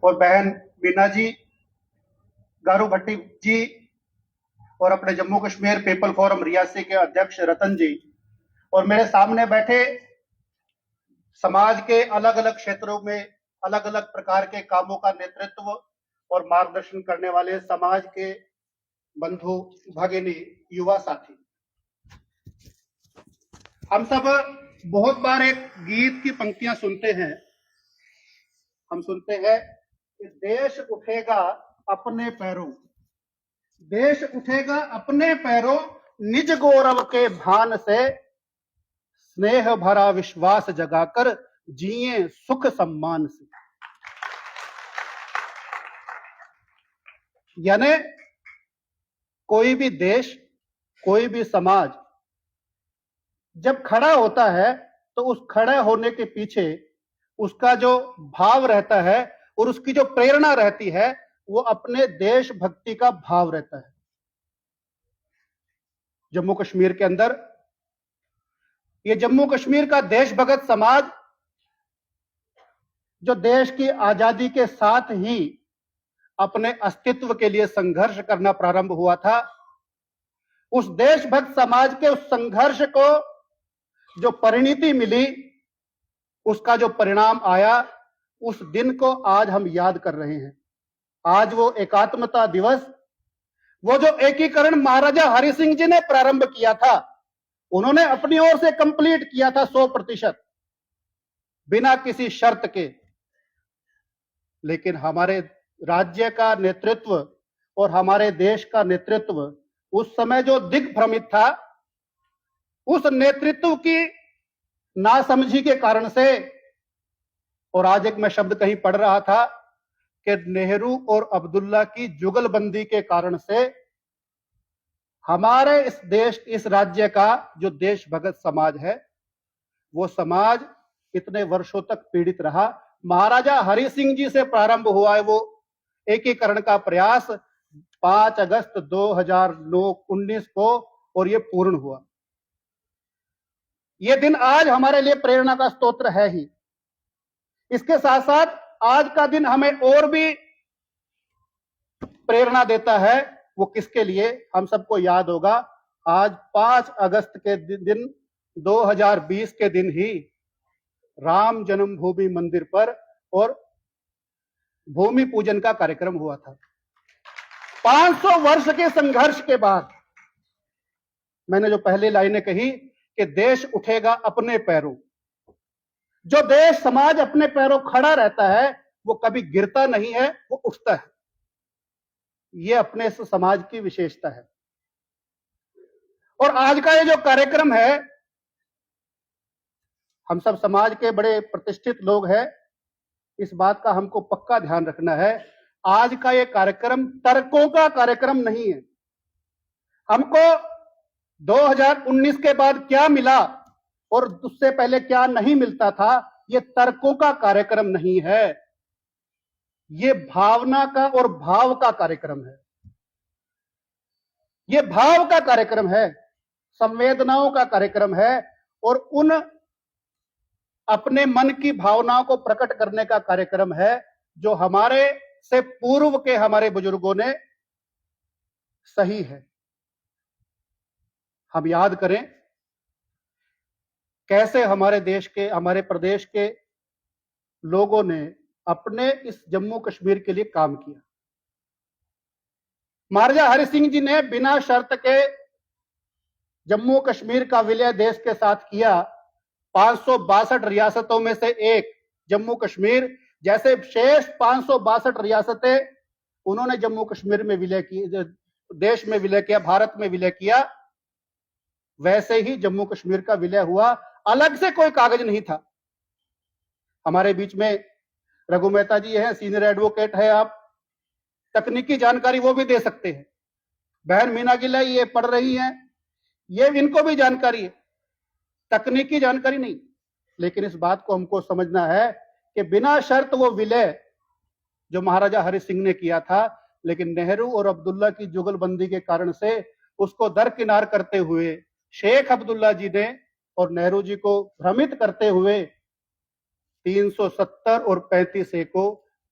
और बहन बीना जी, गारू भट्टी जी, और अपने जम्मू कश्मीर पीपल फोरम रियासी के अध्यक्ष रतन जी, और मेरे सामने बैठे समाज के अलग अलग क्षेत्रों में अलग अलग प्रकार के कामों का नेतृत्व और मार्गदर्शन करने वाले समाज के बंधु भगिनी, युवा साथी। हम सब बहुत बार एक गीत की पंक्तियां सुनते हैं। हम सुनते हैं कि देश उठेगा अपने पैरों, देश उठेगा अपने पैरों, निज गौरव के भान से, स्नेह भरा विश्वास जगाकर जिए सुख सम्मान से। यानी कोई भी देश, कोई भी समाज जब खड़ा होता है तो उस खड़े होने के पीछे उसका जो भाव रहता है और उसकी जो प्रेरणा रहती है वो अपने देशभक्ति का भाव रहता है। जम्मू कश्मीर के अंदर ये जम्मू कश्मीर का देशभक्त समाज जो देश की आजादी के साथ ही अपने अस्तित्व के लिए संघर्ष करना प्रारंभ हुआ था, उस देशभक्त समाज के उस संघर्ष को जो परिणति मिली, उसका जो परिणाम आया, उस दिन को आज हम याद कर रहे हैं। आज वो एकात्मता दिवस, वो जो एकीकरण महाराजा हरि सिंह जी ने प्रारंभ किया था, उन्होंने अपनी ओर से कंप्लीट किया था 100%, बिना किसी शर्त के। लेकिन हमारे राज्य का नेतृत्व और हमारे देश का नेतृत्व उस समय जो दिग्भ्रमित था, उस नेतृत्व की नासमझी के कारण से, और आज एक मैं शब्द कहीं पढ़ रहा था कि नेहरू और अब्दुल्ला की जुगलबंदी के कारण से हमारे इस देश, इस राज्य का जो देशभक्त समाज है, वो समाज इतने वर्षों तक पीड़ित रहा। महाराजा हरि सिंह जी से प्रारंभ हुआ है वो एकीकरण का प्रयास 5 अगस्त 2019 को, और ये पूर्ण हुआ। ये दिन आज हमारे लिए प्रेरणा का स्तोत्र है ही। इसके साथ साथ आज का दिन हमें और भी प्रेरणा देता है। वो किसके लिए? हम सबको याद होगा, आज 5 अगस्त के दिन 2020 के दिन ही राम जन्मभूमि मंदिर पर और भूमि पूजन का कार्यक्रम हुआ था। 500 वर्ष के संघर्ष के बाद मैंने जो पहली लाइनें कही कि देश उठेगा अपने पैरों, जो देश समाज अपने पैरों खड़ा रहता है वो कभी गिरता नहीं है, वो उठता है। ये अपने समाज की विशेषता है। और आज का ये जो कार्यक्रम है, हम सब समाज के बड़े प्रतिष्ठित लोग हैं, इस बात का हमको पक्का ध्यान रखना है। आज का ये कार्यक्रम तर्कों का कार्यक्रम नहीं है। हमको 2019 के बाद क्या मिला और उससे पहले क्या नहीं मिलता था, ये तर्कों का कार्यक्रम नहीं है, ये भावना का और भाव का कार्यक्रम है। ये भाव का कार्यक्रम है, संवेदनाओं का कार्यक्रम है, और उन अपने मन की भावनाओं को प्रकट करने का कार्यक्रम है जो हमारे से पूर्व के हमारे बुजुर्गों ने सही है। हम याद करें कैसे हमारे देश के, हमारे प्रदेश के लोगों ने अपने इस जम्मू कश्मीर के लिए काम किया। महाराजा हरि सिंह जी ने बिना शर्त के जम्मू कश्मीर का विलय देश के साथ किया। 562 रियासतों में से एक जम्मू कश्मीर, जैसे शेष 562 रियासतें उन्होंने जम्मू कश्मीर में विलय किया, देश में विलय किया, भारत में विलय किया, वैसे ही जम्मू कश्मीर का विलय हुआ। अलग से कोई कागज नहीं था। हमारे बीच में रघु मेहता जी हैं, सीनियर एडवोकेट है, आप तकनीकी जानकारी वो भी दे सकते हैं। बहन मीना गिल्ला ये पढ़ रही हैं, ये इनको भी जानकारी है, तकनीकी जानकारी नहीं। लेकिन इस बात को हमको समझना है कि बिना शर्त वो विलय जो महाराजा हरि सिंह ने किया था, लेकिन नेहरू और अब्दुल्ला की जुगलबंदी के कारण से उसको दरकिनार करते हुए शेख अब्दुल्ला जी ने और नेहरू जी को भ्रमित करते हुए 370 और 35 ए को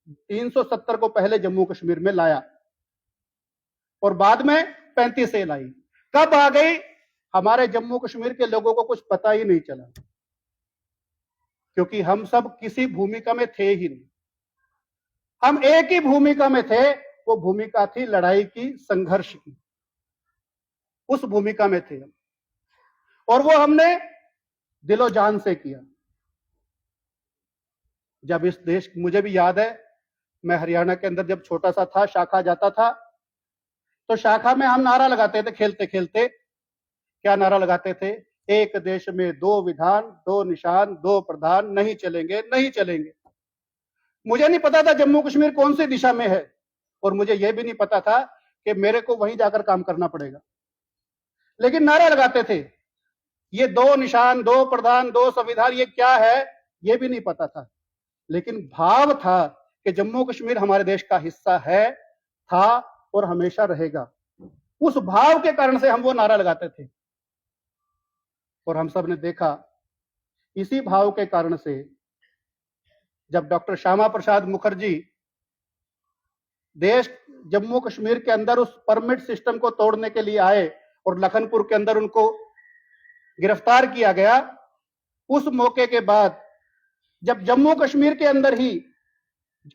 370 को पहले जम्मू कश्मीर में लाया और बाद में 35 से लाई। कब आ गई हमारे जम्मू कश्मीर के लोगों को कुछ पता ही नहीं चला, क्योंकि हम सब किसी भूमिका में थे ही नहीं। हम एक ही भूमिका में थे, वो भूमिका थी लड़ाई की, संघर्ष की। उस भूमिका में थे हम, और वो हमने दिलो जान से किया। जब इस देश, मुझे भी याद है, मैं हरियाणा के अंदर जब छोटा सा था, शाखा जाता था, तो शाखा में हम नारा लगाते थे खेलते खेलते। क्या नारा लगाते थे? एक देश में दो विधान, दो निशान, दो प्रधान, नहीं चलेंगे, नहीं चलेंगे। मुझे नहीं पता था जम्मू कश्मीर कौन सी दिशा में है, और मुझे यह भी नहीं पता था कि मेरे को वहीं जाकर काम करना पड़ेगा, लेकिन नारा लगाते थे। ये दो निशान, दो प्रधान, दो संविधान, ये क्या है ये भी नहीं पता था, लेकिन भाव था कि जम्मू कश्मीर हमारे देश का हिस्सा है, था और हमेशा रहेगा। उस भाव के कारण से हम वो नारा लगाते थे, और हम सब ने देखा इसी भाव के कारण से जब डॉक्टर श्यामा प्रसाद मुखर्जी देश जम्मू कश्मीर के अंदर उस परमिट सिस्टम को तोड़ने के लिए आए और लखनपुर के अंदर उनको गिरफ्तार किया गया, उस मौके के बाद जब जम्मू कश्मीर के अंदर ही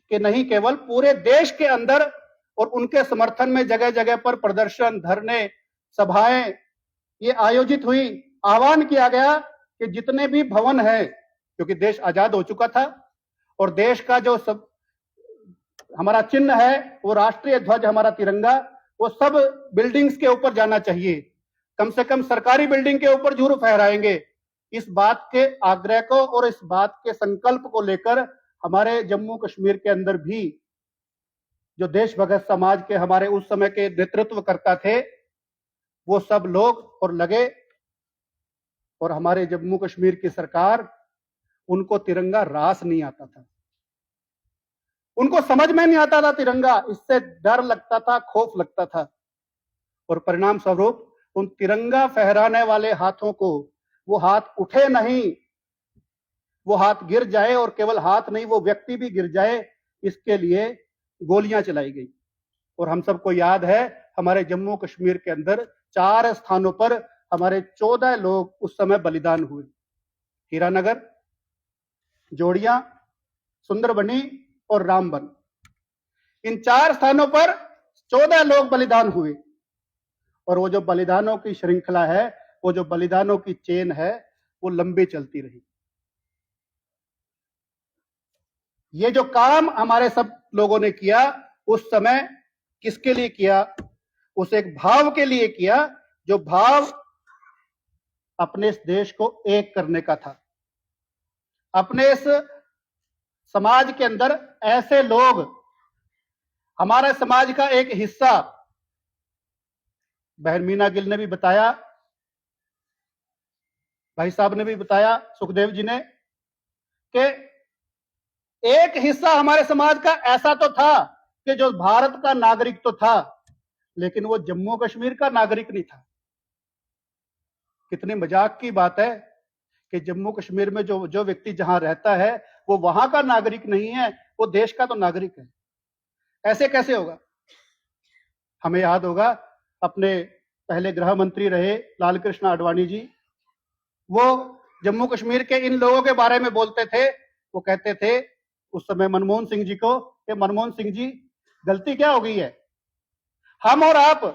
कि नहीं, केवल पूरे देश के अंदर और उनके समर्थन में जगह जगह पर प्रदर्शन, धरने, सभाएं ये आयोजित हुई। आह्वान किया गया कि जितने भी भवन हैं, क्योंकि देश आजाद हो चुका था और देश का जो सब हमारा चिन्ह है, वो राष्ट्रीय ध्वज हमारा तिरंगा, वो सब बिल्डिंग्स के ऊपर जाना चाहिए, कम से कम सरकारी बिल्डिंग के ऊपर जरूर फहराएंगे। इस बात के आग्रह को और इस बात के संकल्प को लेकर हमारे जम्मू कश्मीर के अंदर भी जो देश भगत समाज के हमारे उस समय के नेतृत्व करता थे, वो सब लोग और लगे, और हमारे जम्मू कश्मीर की सरकार, उनको तिरंगा रास नहीं आता था, उनको समझ में नहीं आता था तिरंगा, इससे डर लगता था, खौफ लगता था, और परिणाम स्वरूप उन तिरंगा फहराने वाले हाथों को, वो हाथ उठे नहीं, वो हाथ गिर जाए, और केवल हाथ नहीं, वो व्यक्ति भी गिर जाए, इसके लिए गोलियां चलाई गई। और हम सबको याद है, हमारे जम्मू कश्मीर के अंदर 4 स्थानों पर हमारे 14 लोग उस समय बलिदान हुए। हीरानगर, जोड़ियां, सुंदरबनी और रामबन, इन 4 स्थानों पर 14 लोग बलिदान हुए। और वो जो बलिदानों की श्रृंखला है, वो जो बलिदानों की चेन है, वो लंबी चलती रही। ये जो काम हमारे सब लोगों ने किया उस समय, किसके लिए किया? उस एक भाव के लिए किया, जो भाव अपने इस देश को एक करने का था। अपने इस समाज के अंदर ऐसे लोग, हमारे समाज का एक हिस्सा, बहन मीना गिल ने भी बताया, भाई साहब ने भी बताया, सुखदेव जी ने, कि एक हिस्सा हमारे समाज का ऐसा तो था कि जो भारत का नागरिक तो था, लेकिन वो जम्मू कश्मीर का नागरिक नहीं था। कितनी मजाक की बात है कि जम्मू कश्मीर में जो व्यक्ति जहां रहता है, वो वहां का नागरिक नहीं है, वो देश का तो नागरिक है। ऐसे कैसे होगा? हमें याद होगा, अपने पहले गृह मंत्री रहे लालकृष्ण आडवाणी जी, वो जम्मू कश्मीर के इन लोगों के बारे में बोलते थे। वो कहते थे उस समय मनमोहन सिंह जी को कि मनमोहन सिंह जी, गलती क्या हो गई है, हम और आप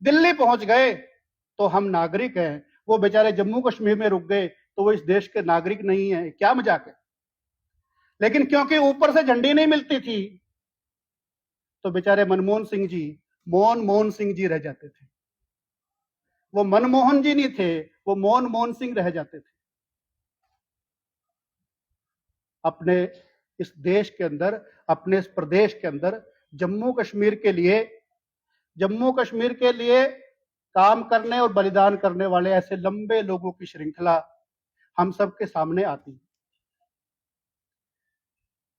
दिल्ली पहुंच गए तो हम नागरिक हैं, वो बेचारे जम्मू कश्मीर में रुक गए तो वो इस देश के नागरिक नहीं है। क्या मजाक है? लेकिन क्योंकि ऊपर से झंडी नहीं मिलती थी, तो बेचारे मनमोहन सिंह जी मोहन सिंह जी रह जाते थे। वो मनमोहन जी नहीं थे, वो मोहन सिंह रह जाते थे। अपने इस देश के अंदर, अपने इस प्रदेश के अंदर जम्मू कश्मीर के लिए काम करने और बलिदान करने वाले ऐसे लंबे लोगों की श्रृंखला हम सबके सामने आती है।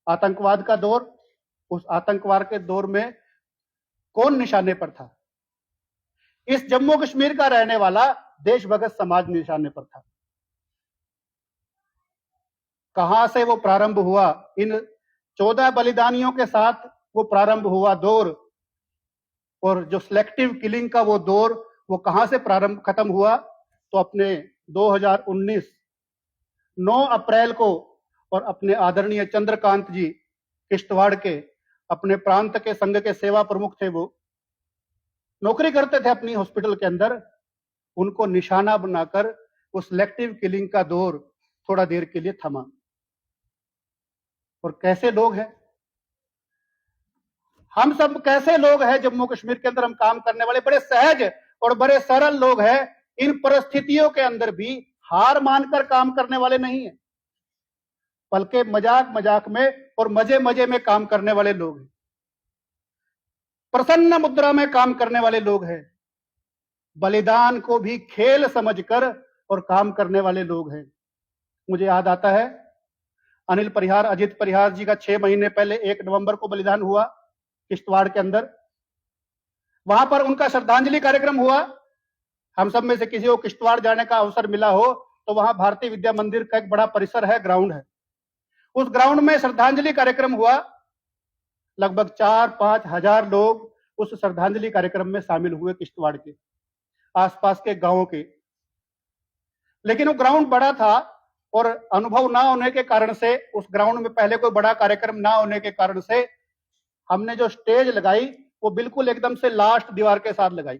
आतंकवाद का दौर, उस आतंकवाद के दौर में कौन निशाने पर था? इस जम्मू कश्मीर का रहने वाला देश भगत समाज निशाने पर था। कहां से वो प्रारंभ हुआ? इन 14 बलिदानियों के साथ वो प्रारंभ हुआ दौर, और जो सिलेक्टिव किलिंग का वो दौर वो कहां से प्रारंभ खत्म हुआ, तो अपने 2019 9 अप्रैल को, और अपने आदरणीय चंद्रकांत जी किश्तवाड़ के अपने प्रांत के संघ के सेवा प्रमुख थे, वो नौकरी करते थे अपनी हॉस्पिटल के अंदर, उनको निशाना बनाकर वो सिलेक्टिव किलिंग का दौर थोड़ा देर के लिए थमा। और कैसे लोग हैं हम सब, कैसे लोग हैं जम्मू कश्मीर के अंदर हम काम करने वाले, बड़े सहज और बड़े सरल लोग हैं। इन परिस्थितियों के अंदर भी हार मानकर काम करने वाले नहीं है, बल्कि मजाक मजाक में और मजे मजे में काम करने वाले लोग हैं, प्रसन्न मुद्रा में काम करने वाले लोग हैं, बलिदान को भी खेल समझकर और काम करने वाले लोग हैं। मुझे याद आता है अनिल परिहार, अजित परिहार जी का 6 महीने पहले 1 नवंबर को बलिदान हुआ किश्तवाड़ के अंदर। वहां पर उनका श्रद्धांजलि कार्यक्रम हुआ। हम सब में से किसी को किश्तवाड़ जाने का अवसर मिला हो तो वहां भारतीय विद्या मंदिर का एक बड़ा परिसर है, ग्राउंड है, उस ग्राउंड में श्रद्धांजलि कार्यक्रम हुआ। लगभग 4-5 हजार लोग उस श्रद्धांजलि कार्यक्रम में शामिल हुए, किश्तवाड़ के आसपास के गांवों के। लेकिन वो ग्राउंड बड़ा था और अनुभव ना होने के कारण से, उस ग्राउंड में पहले कोई बड़ा कार्यक्रम ना होने के कारण से, हमने जो स्टेज लगाई वो बिल्कुल एकदम से लास्ट दीवार के साथ लगाई।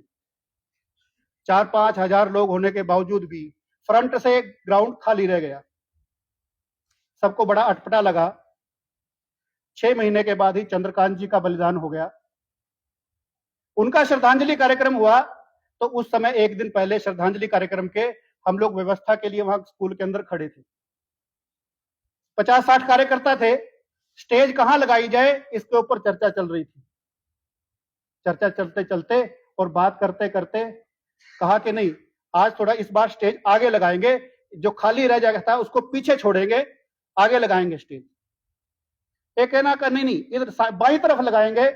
4-5 हजार लोग होने के बावजूद भी फ्रंट से ग्राउंड खाली रह गया। सबको बड़ा अटपटा लगा। 6 महीने के बाद ही चंद्रकांत जी का बलिदान हो गया। उनका श्रद्धांजलि कार्यक्रम हुआ तो उस समय एक दिन पहले श्रद्धांजलि कार्यक्रम के हम लोग व्यवस्था के लिए वहां स्कूल के अंदर खड़े थे। 50-60 कार्यकर्ता थे। स्टेज कहां लगाई जाए इसके ऊपर चर्चा चल रही थी। चर्चा चलते चलते और बात करते करते कहा कि नहीं, आज थोड़ा इस बार स्टेज आगे लगाएंगे, जो खाली रह जाएगा था उसको पीछे छोड़ेंगे, आगे लगाएंगे स्टेज। एक कहना का नहीं नहीं इधर बाईं तरफ लगाएंगे,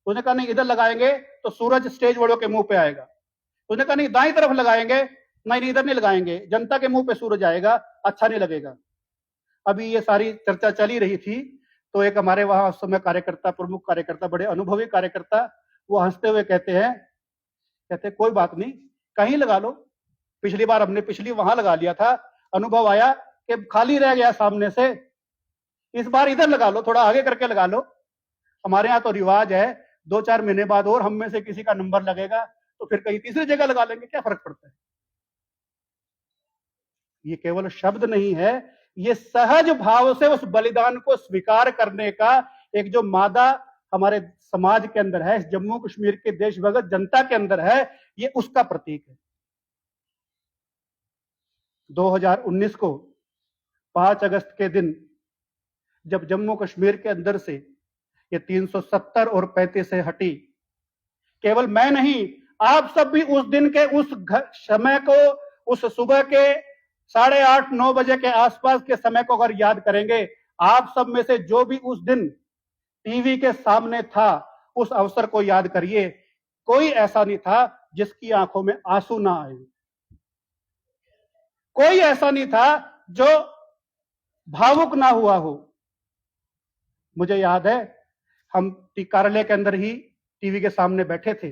उसने कहा नहीं इधर लगाएंगे तो सूरज स्टेज वालों के मुंह पे आएगा। उसने कहा नहीं दाईं तरफ लगाएंगे, नहीं इधर नहीं लगाएंगे, जनता के मुंह पे सूरज आएगा, अच्छा नहीं लगेगा। अभी ये सारी चर्चा चली रही थी तो एक हमारे वहां उस समय कार्यकर्ता, प्रमुख कार्यकर्ता, बड़े अनुभवी कार्यकर्ता, वो हंसते हुए कहते कोई बात नहीं, कहीं लगा लो, पिछली बार हमने वहां लगा लिया था, अनुभव आया कि खाली रह गया सामने से, इस बार इधर लगा लो, थोड़ा आगे करके लगा लो। हमारे यहाँ तो रिवाज है 2-4 महीने बाद और हम में से किसी का नंबर लगेगा तो फिर कहीं तीसरी जगह लगा लेंगे, क्या फर्क पड़ता है। ये केवल शब्द नहीं है, ये सहज भाव से उस बलिदान को स्वीकार करने का एक जो मादा हमारे समाज के अंदर है, जम्मू कश्मीर के देशभक्त जनता के अंदर है, ये उसका प्रतीक है। 2019 को 5 अगस्त के दिन जब जम्मू कश्मीर के अंदर से ये 370 और 35 से हटी, केवल मैं नहीं, आप सब भी उस दिन के उस समय को, उस सुबह के 8:30-9 बजे के आसपास के समय को अगर याद करेंगे, आप सब में से जो भी उस दिन टीवी के सामने था, उस अवसर को याद करिए। कोई ऐसा नहीं था जिसकी आंखों में आंसू ना आए, कोई ऐसा नहीं था जो भावुक ना हुआ हो। मुझे याद है हम कार्यालय के अंदर ही टीवी के सामने बैठे थे,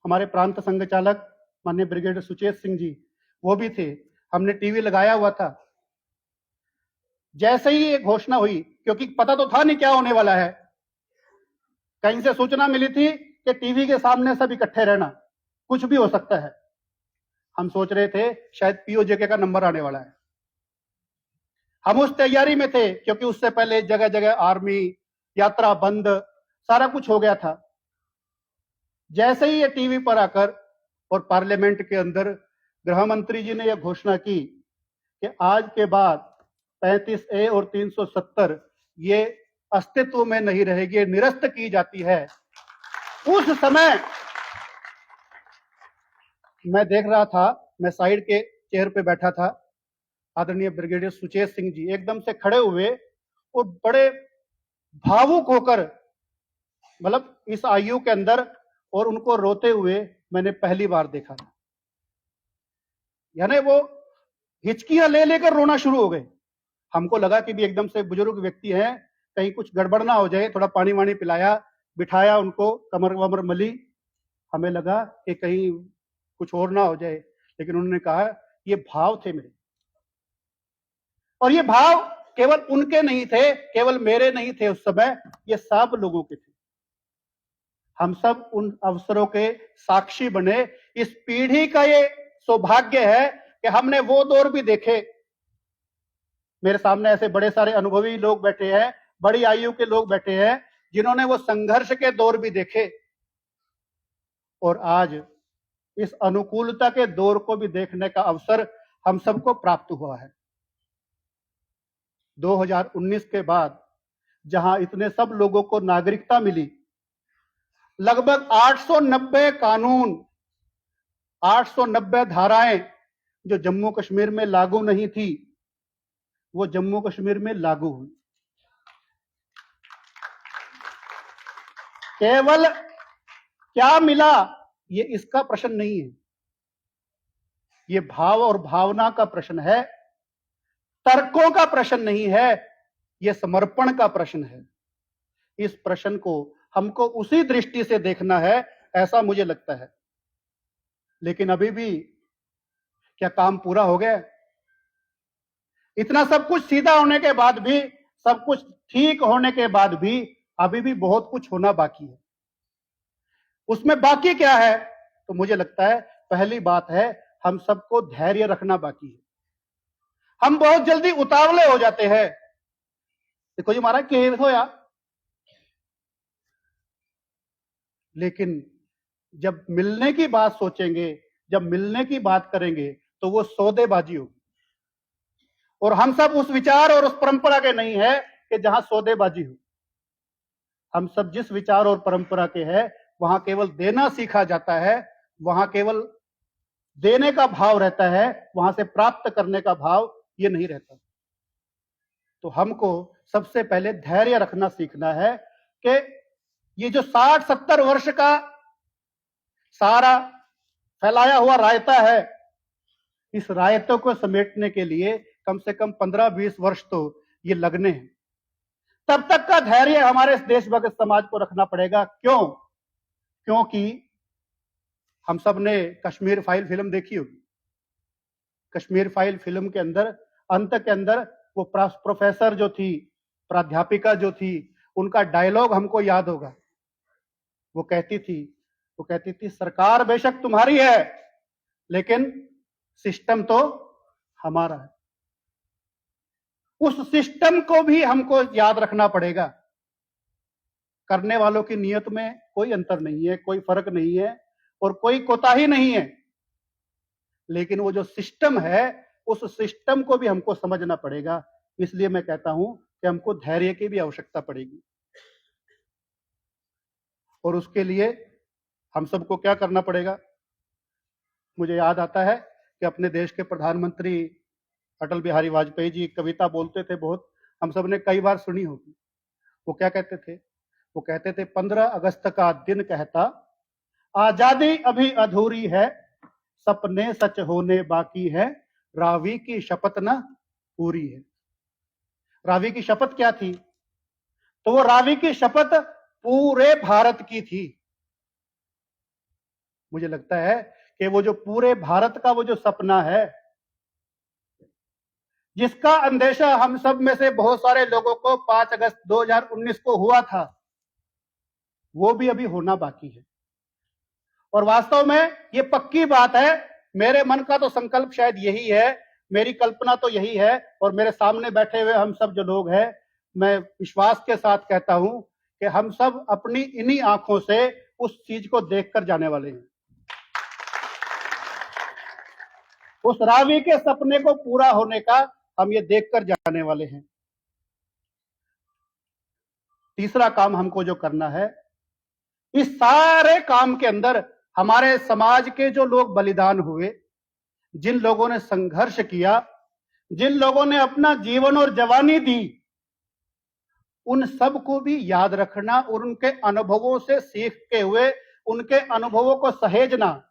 हमारे प्रांत संघ चालक माननीय ब्रिगेडियर सुचेत सिंह जी वो भी थे, हमने टीवी लगाया हुआ था। जैसे ही ये घोषणा हुई, क्योंकि पता तो था नहीं क्या होने वाला है, कहीं से सूचना मिली थी कि टीवी के सामने सब इकट्ठे रहना, कुछ भी हो सकता है। हम सोच रहे थे शायद पीओजेके का नंबर आने वाला है। हम उस तैयारी में थे क्योंकि उससे पहले जगह जगह आर्मी, यात्रा बंद, सारा कुछ हो गया था। जैसे ही ये टीवी पर आकर और पार्लियामेंट के अंदर गृह मंत्री जी ने यह घोषणा की कि आज के बाद 35A और 370 ये अस्तित्व में नहीं रहेगी, निरस्त की जाती है, उस समय मैं देख रहा था, मैं साइड के चेयर पे बैठा था, आदरणीय ब्रिगेडियर सुचेत सिंह जी एकदम से खड़े हुए और बड़े भावुक होकर, मतलब इस आयु के अंदर, और उनको रोते हुए मैंने पहली बार देखा था। यानी वो हिचकियां ले लेकर रोना शुरू हो गए। हमको लगा कि भी एकदम से बुजुर्ग व्यक्ति हैं, कहीं कुछ गड़बड़ ना हो जाए, थोड़ा पानी वानी पिलाया, बिठाया उनको, कमर वमर मली, हमें लगा कि कहीं कुछ और ना हो जाए, लेकिन उन्होंने कहा ये भाव थे मेरे, और ये भाव केवल उनके नहीं थे, केवल मेरे नहीं थे उस समय, ये सब लोगों के थे। हम सब उन अवसरों के साक्षी बने। इस पीढ़ी का ये सौभाग्य है कि हमने वो दौर भी देखे। मेरे सामने ऐसे बड़े सारे अनुभवी लोग बैठे हैं, बड़ी आयु के लोग बैठे हैं, जिन्होंने वो संघर्ष के दौर भी देखे, और आज इस अनुकूलता के दौर को भी देखने का अवसर हम सबको प्राप्त हुआ है। 2019 के बाद जहां इतने सब लोगों को नागरिकता मिली, लगभग 890 कानून, 890 धाराएं जो जम्मू कश्मीर में लागू नहीं थी, वो जम्मू कश्मीर में लागू हुई। केवल क्या मिला, ये इसका प्रश्न नहीं है, ये भाव और भावना का प्रश्न है, तर्कों का प्रश्न नहीं है, ये समर्पण का प्रश्न है। इस प्रश्न को हमको उसी दृष्टि से देखना है, ऐसा मुझे लगता है। लेकिन अभी भी क्या काम पूरा हो गया? इतना सब कुछ सीधा होने के बाद भी, सब कुछ ठीक होने के बाद भी अभी भी बहुत कुछ होना बाकी है। उसमें बाकी क्या है? तो मुझे लगता है पहली बात है, हम सबको धैर्य रखना बाकी है। हम बहुत जल्दी उतावले हो जाते हैं। देखो जी महाराज के हो यार, लेकिन जब मिलने की बात सोचेंगे, जब मिलने की बात करेंगे, तो वो सौदेबाजी होगी। और हम सब उस विचार और उस परंपरा के नहीं है कि जहां सौदेबाजी हो। हम सब जिस विचार और परंपरा के हैं, वहां केवल देना सीखा जाता है, वहां केवल देने का भाव रहता है, वहां से प्राप्त करने का भाव ये नहीं रहता। तो हमको सबसे पहले धैर्य रखना सीखना है कि ये जो 60-70 वर्ष का सारा फैलाया हुआ रायता है, इस रायतों को समेटने के लिए कम से कम 15-20 वर्ष तो ये लगने हैं। तब तक का धैर्य हमारे इस देशभक्त समाज को रखना पड़ेगा। क्यों? क्योंकि हम सब ने कश्मीर फाइल फिल्म देखी होगी। कश्मीर फाइल फिल्म के अंदर, अंत के अंदर, वो प्रोफेसर जो थी, प्राध्यापिका जो थी, उनका डायलॉग हमको याद होगा। वो कहती थी सरकार बेशक तुम्हारी है, लेकिन सिस्टम तो हमारा है। उस सिस्टम को भी हमको याद रखना पड़ेगा। करने वालों की नियत में कोई अंतर नहीं है, कोई फर्क नहीं है, और कोई कोताही नहीं है, लेकिन वो जो सिस्टम है, उस सिस्टम को भी हमको समझना पड़ेगा। इसलिए मैं कहता हूं कि हमको धैर्य की भी आवश्यकता पड़ेगी। और उसके लिए हम सबको क्या करना पड़ेगा? मुझे याद आता है कि अपने देश के प्रधानमंत्री अटल बिहारी वाजपेयी जी कविता बोलते थे बहुत, हम सब ने कई बार सुनी होगी। वो क्या कहते थे? वो कहते थे 15 अगस्त का दिन कहता, आजादी अभी अधूरी है, सपने सच होने बाकी है, रावी की शपथ न पूरी है। रावी की शपथ क्या थी? तो वो रावी की शपथ पूरे भारत की थी। मुझे लगता है कि वो जो पूरे भारत का वो जो सपना है, जिसका अंदेशा हम सब में से बहुत सारे लोगों को 5 अगस्त 2019 को हुआ था, वो भी अभी होना बाकी है। और वास्तव में ये पक्की बात है, मेरे मन का तो संकल्प शायद यही है, मेरी कल्पना तो यही है, और मेरे सामने बैठे हुए हम सब जो लोग हैं, मैं विश्वास के साथ कहता हूं कि हम सब अपनी इन्हीं आंखों से उस चीज को देखकर जाने वाले हैं। उस रावी के सपने को पूरा होने का हम ये देखकर जाने वाले हैं। तीसरा काम हमको जो करना है, इस सारे काम के अंदर हमारे समाज के जो लोग बलिदान हुए, जिन लोगों ने संघर्ष किया, जिन लोगों ने अपना जीवन और जवानी दी, उन सब को भी याद रखना और उनके अनुभवों से सीखते हुए उनके अनुभवों को सहेजना,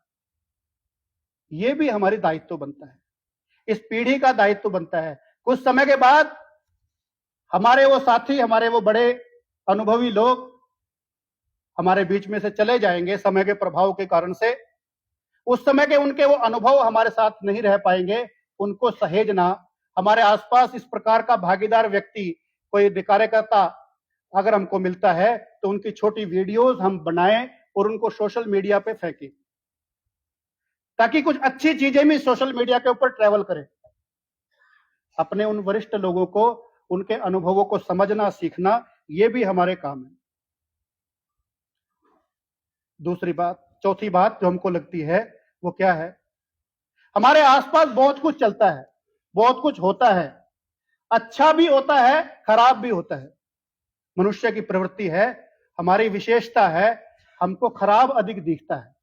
ये भी हमारी दायित्व बनता है, इस पीढ़ी का दायित्व बनता है। कुछ समय के बाद हमारे वो साथी, हमारे वो बड़े अनुभवी लोग हमारे बीच में से चले जाएंगे समय के प्रभाव के कारण से। उस समय के उनके वो अनुभव हमारे साथ नहीं रह पाएंगे, उनको सहेजना। हमारे आसपास इस प्रकार का भागीदार व्यक्ति, कोई कार्यकर्ता अगर हमको मिलता है तो उनकी छोटी वीडियोस हम बनाएं और उनको सोशल मीडिया पे फेंकें, ताकि कुछ अच्छी चीजें भी सोशल मीडिया के ऊपर ट्रैवल करें। अपने उन वरिष्ठ लोगों को, उनके अनुभवों को समझना, सीखना, ये भी हमारे काम है। दूसरी बात, चौथी बात जो हमको लगती है वो क्या है, हमारे आसपास बहुत कुछ चलता है, बहुत कुछ होता है, अच्छा भी होता है, खराब भी होता है। मनुष्य की प्रवृत्ति है, हमारी विशेषता है, हमको खराब अधिक दिखता है,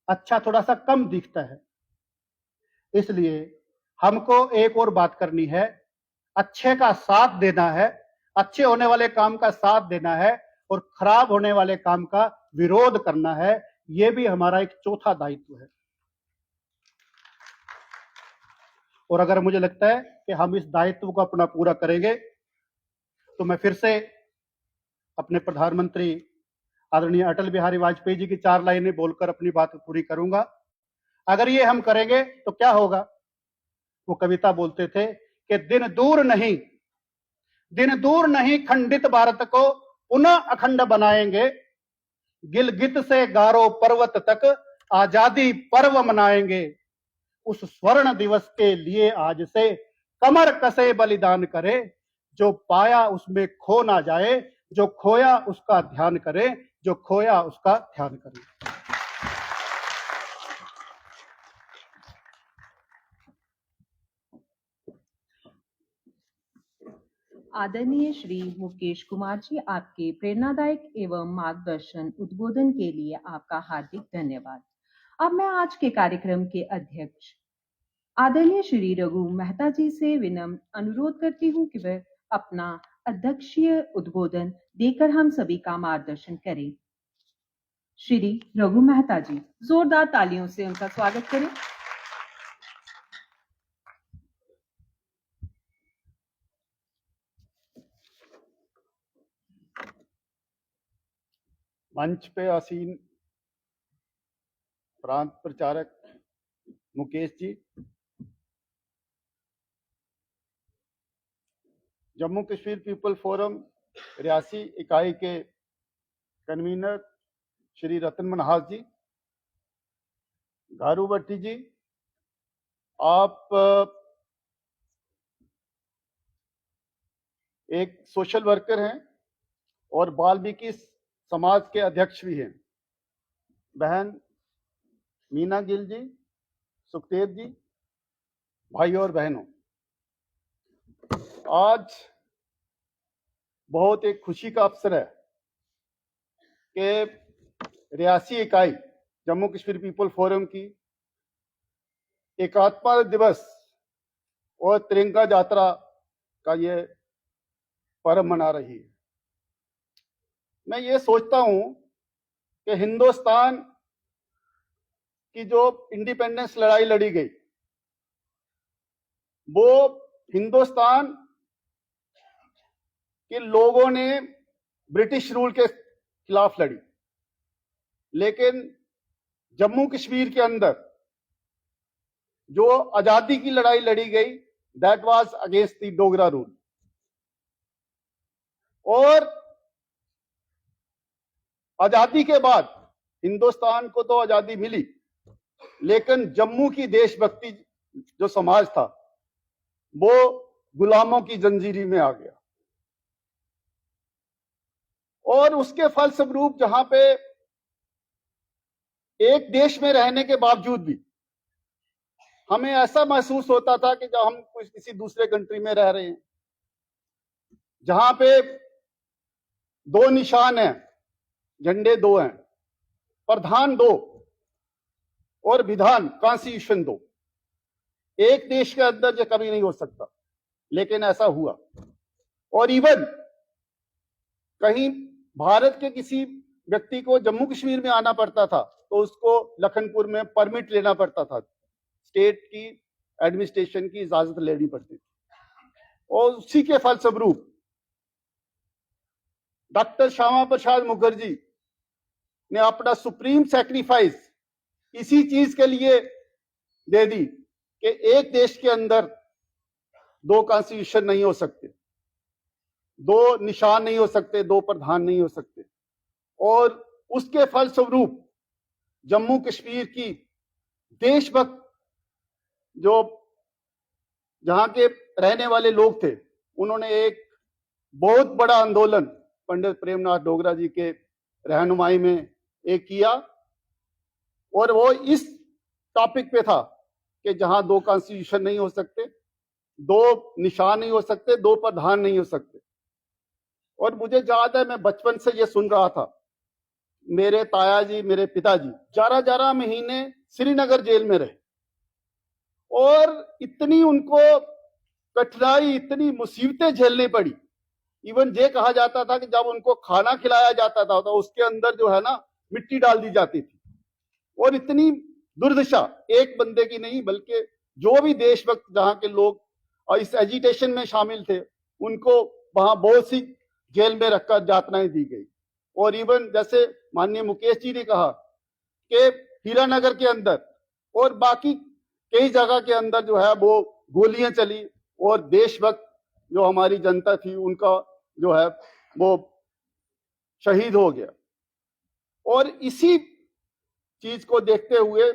अच्छा थोड़ा सा कम दिखता है। इसलिए हमको एक और बात करनी है, अच्छे का साथ देना है, अच्छे होने वाले काम का साथ देना है और खराब होने वाले काम का विरोध करना है। यह भी हमारा एक चौथा दायित्व है। और अगर मुझे लगता है कि हम इस दायित्व को अपना पूरा करेंगे तो मैं फिर से अपने प्रधानमंत्री आदरणीय अटल बिहारी वाजपेयी जी की 4 लाइनें बोलकर अपनी बात पूरी करूंगा। अगर ये हम करेंगे तो क्या होगा, वो कविता बोलते थे कि दिन दूर नहीं खंडित भारत को पुनः अखंड बनाएंगे, गिलगित से गारो पर्वत तक आजादी पर्व मनाएंगे। उस स्वर्ण दिवस के लिए आज से कमर कसे बलिदान करे, जो पाया उसमें खो ना जाए, जो खोया उसका ध्यान करे, जो खोया उसका ध्यान करे। आदरणीय श्री मुकेश कुमार जी, आपके प्रेरणादायक एवं मार्गदर्शन उद्बोधन के लिए आपका हार्दिक धन्यवाद। अब मैं आज के कार्यक्रम के अध्यक्ष आदरणीय श्री रघु मेहता जी से विनम्र अनुरोध करती हूँ कि वह अपना अध्यक्षीय उद्बोधन देकर हम सभी का मार्गदर्शन करें। श्री रघु मेहता जी, जोरदार तालियों से उनका स्वागत करें। मंच पे आसीन प्रांत प्रचारक मुकेश जी, जम्मू कश्मीर पीपल फोरम रियासी इकाई के कन्वीनर श्री रतन मनहास जी, गारू भट्टी जी, आप एक सोशल वर्कर हैं और वाल्मीकि समाज के अध्यक्ष भी हैं। बहन मीना गिल जी, सुखदेव जी, भाई और बहनों, आज बहुत एक खुशी का अवसर है कि रियासी इकाई जम्मू कश्मीर पीपल फोरम की एकात्मता दिवस और तिरंगा यात्रा का ये पर्व मना रही है। मैं ये सोचता हूं कि हिंदुस्तान की जो इंडिपेंडेंस लड़ाई लड़ी गई, वो हिंदुस्तान के लोगों ने ब्रिटिश रूल के खिलाफ लड़ी, लेकिन जम्मू कश्मीर के अंदर जो आजादी की लड़ाई लड़ी गई, that was against the Dogra rule. और आजादी के बाद हिंदुस्तान को तो आजादी मिली, लेकिन जम्मू की देशभक्ति जो समाज था वो गुलामों की जंजीरी में आ गया। और उसके फलस्वरूप जहां पे एक देश में रहने के बावजूद भी हमें ऐसा महसूस होता था कि जब हम किसी दूसरे कंट्री में रह रहे हैं, जहां पे 2 निशान हैं, झंडे 2 हैं, प्रधान 2 और विधान कॉन्स्टिट्यूशन 2। एक देश के अंदर ये कभी नहीं हो सकता, लेकिन ऐसा हुआ। और इवन कहीं भारत के किसी व्यक्ति को जम्मू कश्मीर में आना पड़ता था तो उसको लखनपुर में परमिट लेना पड़ता था, स्टेट की एडमिनिस्ट्रेशन की इजाजत लेनी पड़ती थी। और उसी के फलस्वरूप डॉक्टर श्यामा प्रसाद मुखर्जी ने अपना सुप्रीम सैक्रिफाइस इसी चीज के लिए दे दी कि एक देश के अंदर दो कॉन्स्टिट्यूशन नहीं हो सकते, दो निशान नहीं हो सकते, दो प्रधान नहीं हो सकते। और उसके फलस्वरूप जम्मू कश्मीर की देशभक्त जो जहां के रहने वाले लोग थे, उन्होंने एक बहुत बड़ा आंदोलन पंडित प्रेमनाथ डोगरा जी के रहनुमाई में एक किया, और वो इस टॉपिक पे था कि जहां दो कॉन्स्टिट्यूशन नहीं हो सकते, दो निशान नहीं हो सकते, दो प्रधान नहीं हो सकते। और मुझे याद है, मैं बचपन से ये सुन रहा था। मेरे ताया जी, मेरे पिताजी 11 महीने श्रीनगर जेल में रहे, और इतनी उनको कठिनाई, इतनी मुसीबतें झेलनी पड़ी। इवन ये कहा जाता था कि जब उनको खाना खिलाया जाता था तो उसके अंदर जो है ना मिट्टी डाल दी जाती थी। और इतनी दुर्दशा एक बंदे की नहीं, बल्कि जो भी देशभक्त जहां के लोग और इस एजिटेशन में शामिल थे, उनको वहां बहुत सी जेल में रखकर यातनाएं दी गई। और इवन जैसे माननीय मुकेश जी ने कहा कि हीरानगर के अंदर और बाकी कई जगह के अंदर जो है वो गोलियां चली, और देशभक्त जो हमारी जनता थी उनका जो है वो शहीद हो गया। और इसी चीज को देखते हुए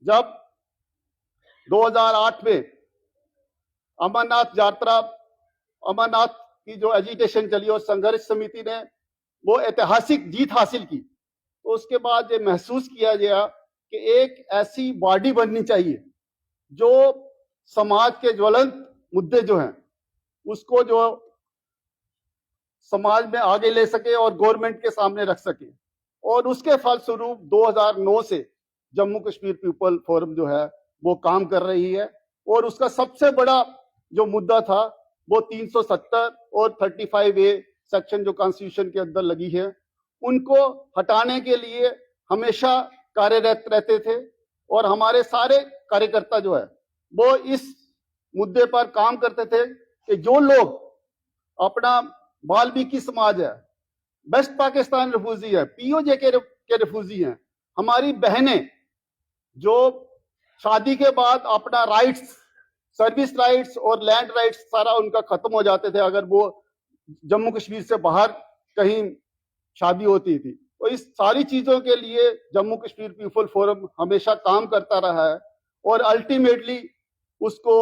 जब 2008 में अमरनाथ यात्रा, अमरनाथ की जो एजिटेशन चली और संघर्ष समिति ने वो ऐतिहासिक जीत हासिल की, तो उसके बाद ये महसूस किया गया कि एक ऐसी बॉडी बननी चाहिए जो समाज के ज्वलंत मुद्दे जो हैं उसको जो समाज में आगे ले सके और गवर्नमेंट के सामने रख सके। और उसके फलस्वरूप 2009 से जम्मू कश्मीर पीपल फोरम जो है वो काम कर रही है। और उसका सबसे बड़ा जो मुद्दा था वो 370 और 35A सेक्शन जो कॉन्स्टिट्यूशन के अंदर लगी है, उनको हटाने के लिए हमेशा कार्यरत रहते थे। और हमारे सारे कार्यकर्ता जो है वो इस मुद्दे पर काम करते थे कि जो लोग अपना वाल्मीकि समाज है, वेस्ट पाकिस्तान रिफ्यूजी है, पीओजे के रिफ्यूजी हैं, हमारी बहनें जो शादी के बाद अपना राइट्स, सर्विस राइट्स और लैंड राइट्स सारा उनका खत्म हो जाते थे अगर वो जम्मू कश्मीर से बाहर कहीं शादी होती थी। तो इस सारी चीजों के लिए जम्मू कश्मीर पीपल फोरम हमेशा काम करता रहा है, और अल्टीमेटली उसको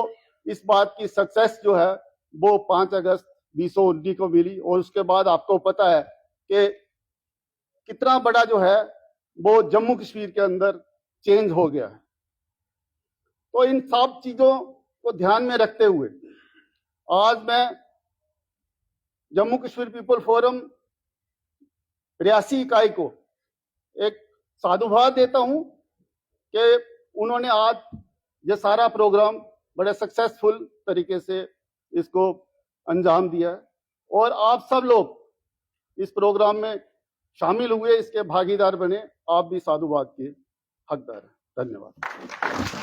इस बात की सक्सेस जो है वो 5 अगस्त 2019 को मिली। और उसके बाद आपको पता है कि कितना बड़ा जो है वो जम्मू कश्मीर के अंदर चेंज हो गया है। तो इन सब चीजों को ध्यान में रखते हुए आज मैं जम्मू कश्मीर पीपल फोरम रियासी इकाई को एक साधुवाद देता हूं कि उन्होंने आज ये सारा प्रोग्राम बड़े सक्सेसफुल तरीके से इसको अंजाम दिया है। और आप सब लोग इस प्रोग्राम में शामिल हुए, इसके भागीदार बने, आप भी साधुवाद के हकदार हैं। धन्यवाद।